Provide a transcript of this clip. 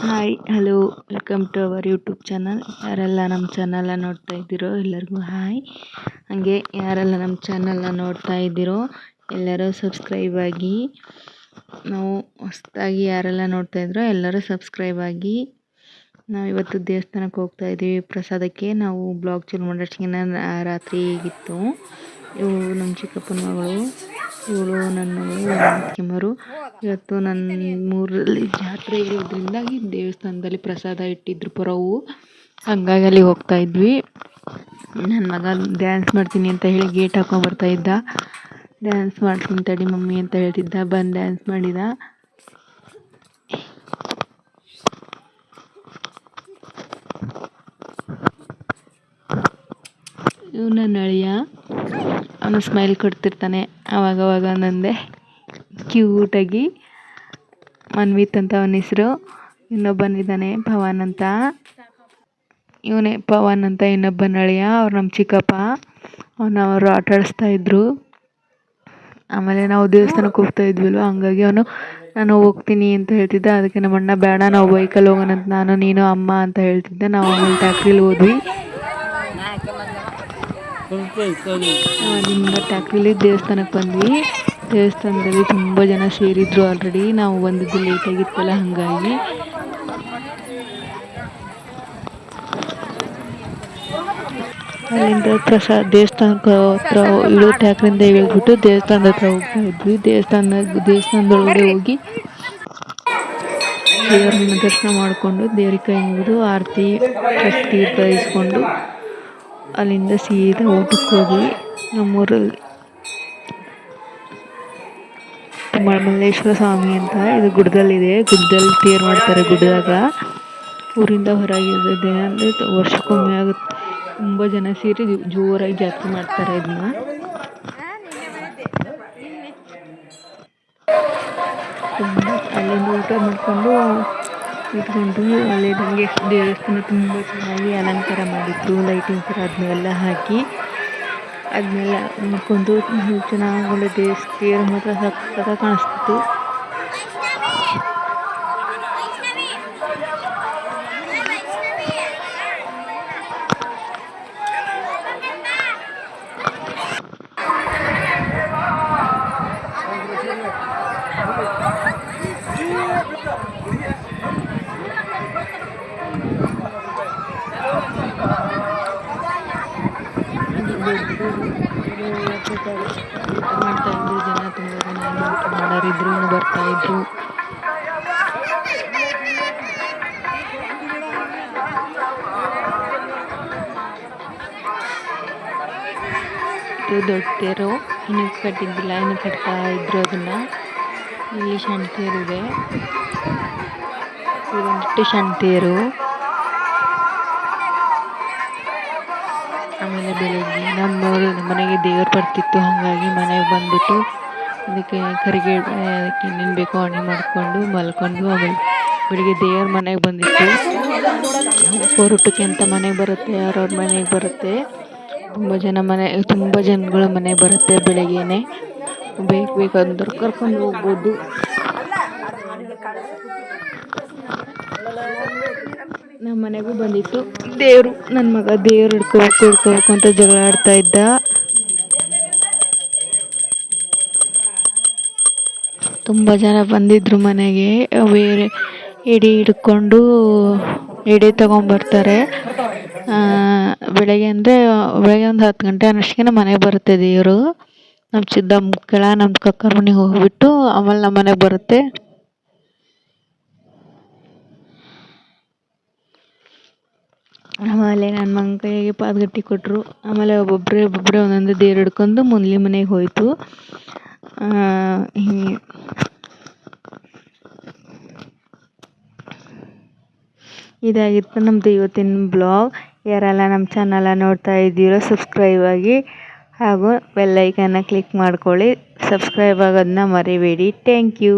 Hi hello welcome to our YouTube channel. ಯಾರೆಲ್ಲ ನಮ್ಮ ಚಾನಲ್ನ ನೋಡ್ತಾ ಇದ್ದೀರೋ ಎಲ್ಲರಿಗೂ ಹಾಯ್. ಹಾಗೆ ಯಾರೆಲ್ಲ ನಮ್ಮ ಚಾನಲ್ನ ನೋಡ್ತಾ ಇದ್ದೀರೋ ಎಲ್ಲರೂ ಸಬ್ಸ್ಕ್ರೈಬ್ ಆಗಿ. ನಾವು ಹೊಸದಾಗಿ ಯಾರೆಲ್ಲ ನೋಡ್ತಾ ಇದ್ರೋ ಎಲ್ಲರೂ ಸಬ್ಸ್ಕ್ರೈಬ್ ಆಗಿ. ನಾವು ಇವತ್ತು ದೇವಸ್ಥಾನಕ್ಕೆ ಹೋಗ್ತಾ ಇದ್ದೀವಿ ಪ್ರಸಾದಕ್ಕೆ. ನಾವು ಬ್ಲಾಗ್ ಚೂರು ಮಾಡೋಷ್ಟಿಗೆ ರಾತ್ರಿ ಹೇಗಿತ್ತು. ಇವಳು ನಮ್ಮ ಚಿಕ್ಕಪ್ಪನ ಮಗಳು, ಇವಳು ನನ್ನ ಮಗಳು ಇವತ್ತು ನನ್ನ ಮೂರಲ್ಲಿ ಜಾತ್ರೆ ಇರೋದ್ರಿಂದಾಗಿ ದೇವಸ್ಥಾನದಲ್ಲಿ ಪ್ರಸಾದ ಇಟ್ಟಿದ್ರು ಪರವು, ಹಂಗಾಗಿ ಅಲ್ಲಿ ಹೋಗ್ತಾ ಇದ್ವಿ. ನನ್ನ ಮಗ ಡ್ಯಾನ್ಸ್ ಮಾಡ್ತೀನಿ ಅಂತ ಹೇಳಿ ಗೇಟ್ ಹಾಕೊಂಡು ಬರ್ತಾ ಇದ್ದ. ಡ್ಯಾನ್ಸ್ ಮಾಡ್ತೀನಿ ತಡಿ ಮಮ್ಮಿ ಅಂತ ಹೇಳ್ತಿದ್ದ, ಬಂದು ಡ್ಯಾನ್ಸ್ ಮಾಡಿದ. ಇವ್ ನನ್ನ ಅಳಿಯ, ಅವನು ಸ್ಮೈಲ್ ಕೊಡ್ತಿರ್ತಾನೆ ಆವಾಗವಾಗ ನಂದೆ ಕ್ಯೂಟಾಗಿ. ಮನ್ವಿತ್ ಅಂತ ಅವನ ಹೆಸರು. ಇನ್ನೊಬ್ಬನಿದ್ದಾನೆ ಪವನ್ ಅಂತ, ಇವನೇ ಪವನ್ ಅಂತ ಇನ್ನೊಬ್ಬನ ಅಳಿಯ. ಅವ್ರು ನಮ್ಮ ಚಿಕ್ಕಪ್ಪ. ಅವರು ಆಟ ಆಡಿಸ್ತಾ ಇದ್ರು. ಆಮೇಲೆ ನಾವು ದೇವಸ್ಥಾನಕ್ಕೆ ಹೋಗ್ತಾ ಇದ್ವಿಲ್ವ, ಹಂಗಾಗಿ ಅವನು ನಾನು ಹೋಗ್ತೀನಿ ಅಂತ ಹೇಳ್ತಿದ್ದ. ಅದಕ್ಕೆ ನಮ್ಮ ಅಣ್ಣ ಬೇಡ ನಾವು ಬೈಕಲ್ಲಿ ಹೋಗೋಣ ಅಂತ ನಾನು ನೀನು ಅಮ್ಮ ಅಂತ ಹೇಳ್ತಿದ್ದೆ. ನಾವು ಆಮೇಲೆ ಟ್ಯಾಕ್ರಿಲಿ ಹೋದ್ವಿ. ಅಲ್ಲಿಂದ ಟ್ಯಾಕ್ರಿಲಿ ದೇವಸ್ಥಾನಕ್ಕೆ ಬಂದ್ವಿ. ದೇವಸ್ಥಾನದಲ್ಲಿ ತುಂಬ ಜನ ಸೇರಿದ್ರು. ಆಲ್ರೆಡಿ ನಾವು ಬಂದಿದ್ದು ಲೇಟಾಗಿತ್ತಲ್ಲ, ಹಾಗಾಗಿ ಅಲ್ಲಿಂದ ದೇವಸ್ಥಾನಕ್ಕೆ ಹತ್ರ ಇಳು ಟ್ಯಾಕ್ರಿಂದ ಇಳಿದ್ಬಿಟ್ಟು ದೇವಸ್ಥಾನದ ಹತ್ರ ಹೋಗ್ತಾ ಇದ್ವಿ. ದೇವಸ್ಥಾನದೊಳಗಡೆ ಹೋಗಿ ದೇವರನ್ನ ದರ್ಶನ ಮಾಡಿಕೊಂಡು ದೇವ್ರಿಗೆ ಕೈ ಮುಗಿದು ಆರತಿ ತೀರ್ಥ ಇಸ್ಕೊಂಡು ಅಲ್ಲಿಂದ ಸೀದಾ ಊಟಕ್ಕೆ ಹೋಗಿ. ನಮ್ಮೂರಲ್ಲಿ ಮಲ್ಲೇಶ್ವರ ಸ್ವಾಮಿ ಅಂತ ಇದು ಗುಡ್ಡದಲ್ಲಿದೆ. ಗುಡ್ಡದಲ್ಲಿ ತೇರು ಮಾಡ್ತಾರೆ. ಗುಡ್ಡದಾಗ ಊರಿಂದ ಹೊರಗಿದೆ ಅಂದರೆ ವರ್ಷಕ್ಕೊಮ್ಮೆ ಆಗುತ್ತೆ. ತುಂಬ ಜನ ಸೇರಿ ಜೋರಾಗಿ ಜಾತ್ರೆ ಮಾಡ್ತಾರೆ. ಇದನ್ನ ಅಲ್ಲಿಂದ ಊಟ ಮಾಡಿಕೊಂಡು ಇಟ್ಕೊಂಡ್ವಿ. ಅಲ್ಲಿ ನನಗೆ ದೇವಸ್ಥಾನ ತುಂಬ ಚೆನ್ನಾಗಿ ಅಲಂಕಾರ ಮಾಡಿದ್ರು, ಲೈಟಿಂಗ್ಸ್ ಅದನ್ನೆಲ್ಲ ಹಾಕಿ. ಅದನ್ನೆಲ್ಲ ನೋಡ್ಕೊಂಡು ಚೆನ್ನಾಗಿ ಒಳ್ಳೆ ತೇರು ಮಾತ್ರ ಸಕ್ಕತ್ತಾಗಿ ಕಾಣಿಸ್ತಿತ್ತು. ಮಾಡ್ತಾ ಇದ್ರು ಜನ, ತುಂಬ ಜನ ಮಾಡೋರಿದ್ರು, ಇನ್ನು ಬರ್ತಾ ಇದ್ರು. ಇದು ದೊಡ್ಡ ತೇರು, ಇನ್ನು ಕಟ್ಟಿದ್ದಿಲ್ಲ, ಇನ್ನು ಕಟ್ತಾ ಇದ್ರು ಅದನ್ನ. ಇಲ್ಲಿ ಶಂತೇರು ಇದೆ, ಇದೊಂದಿಟ್ಟು ಶಂತೇರು. ಆಮೇಲೆ ಬೆಳಿಗ್ಗೆ ನಮ್ಮ ಮನೆಗೆ ದೇವರು ಬರ್ತಿತ್ತು, ಹಾಗಾಗಿ ಮನೆಗೆ ಬಂದುಬಿಟ್ಟು ಅದಕ್ಕೆ ಕರಿಗೆ ಅದಕ್ಕೆ ಏನೇನು ಬೇಕೋ ಅಣೆ ಮಾಡಿಕೊಂಡು ಮಲ್ಕೊಂಡು ಆಮೇಲೆ ಬೆಳಿಗ್ಗೆ ದೇವ್ರ ಮನೆಗೆ ಬಂದಿತ್ತು. ಹೊರಟಕ್ಕೆ ಅಂತ ಮನೆಗೆ ಬರುತ್ತೆ, ಯಾರವ್ರ ಮನೆಗೆ ಬರುತ್ತೆ. ತುಂಬ ಜನಗಳ ಮನೆಗೆ ಬರುತ್ತೆ. ಬೆಳಗ್ಗೆನೆ ಬೇಕಾದ್ರೆ ಕರ್ಕೊಂಡು ಹೋಗ್ಬೋದು. ನಮ್ಮ ಮನೆಗೂ ಬಂದಿತ್ತು ದೇವರು. ನನ್ನ ಮಗ ದೇವ್ರು ಹಿಡ್ಕೋಬೇಕು ಅಂತ ಜಗಳ ಆಡ್ತಾ ಇದ್ದ. ತುಂಬ ಜನ ಬಂದಿದ್ರು ಮನೆಗೆ. ಬೇರೆ ಎಡೆ ಹಿಡ್ಕೊಂಡು ಎಡೆ ತಗೊಂಬರ್ತಾರೆ. ಬೆಳಗ್ಗೆ ಒಂದು 10 ಗಂಟೆ ಅನ್ನೋಷ್ಟಿಗೆ ಮನೆಗೆ ಬರುತ್ತೆ ದೇವರು. ನಮ್ಮ ಕಕ್ಕರ ಮನೆಗೆ ಹೋಗ್ಬಿಟ್ಟು ಆಮೇಲೆ ನಮ್ಮ ಮನೆಗೆ ಬರುತ್ತೆ. ಆಮೇಲೆ ನನ್ನ ಮಗನ ಕೈಗೆ ಪಾದಗಟ್ಟಿ ಕೊಟ್ಟರು. ಆಮೇಲೆ ಒಬ್ಬೊಬ್ಬರೇ ಒಂದೊಂದು ದೇವ್ರು ಹಿಡ್ಕೊಂಡು ಮುಂದ್ಲಿ ಮನೆಗೆ ಹೋಯಿತು. ಇದಾಗಿತ್ತು ನಮ್ಮದು ಇವತ್ತಿನ ಬ್ಲಾಗ್. ಯಾರೆಲ್ಲ ನಮ್ಮ ಚಾನಲ ನೋಡ್ತಾ ಇದ್ದೀರೋ ಸಬ್ಸ್ಕ್ರೈಬ್ ಆಗಿ, ಹಾಗೂ ಬೆಲ್ ಐಕನ್ನ ಕ್ಲಿಕ್ ಮಾಡ್ಕೊಳ್ಳಿ. ಸಬ್ಸ್ಕ್ರೈಬ್ ಆಗೋದನ್ನ ಮರಿಬೇಡಿ. Thank you.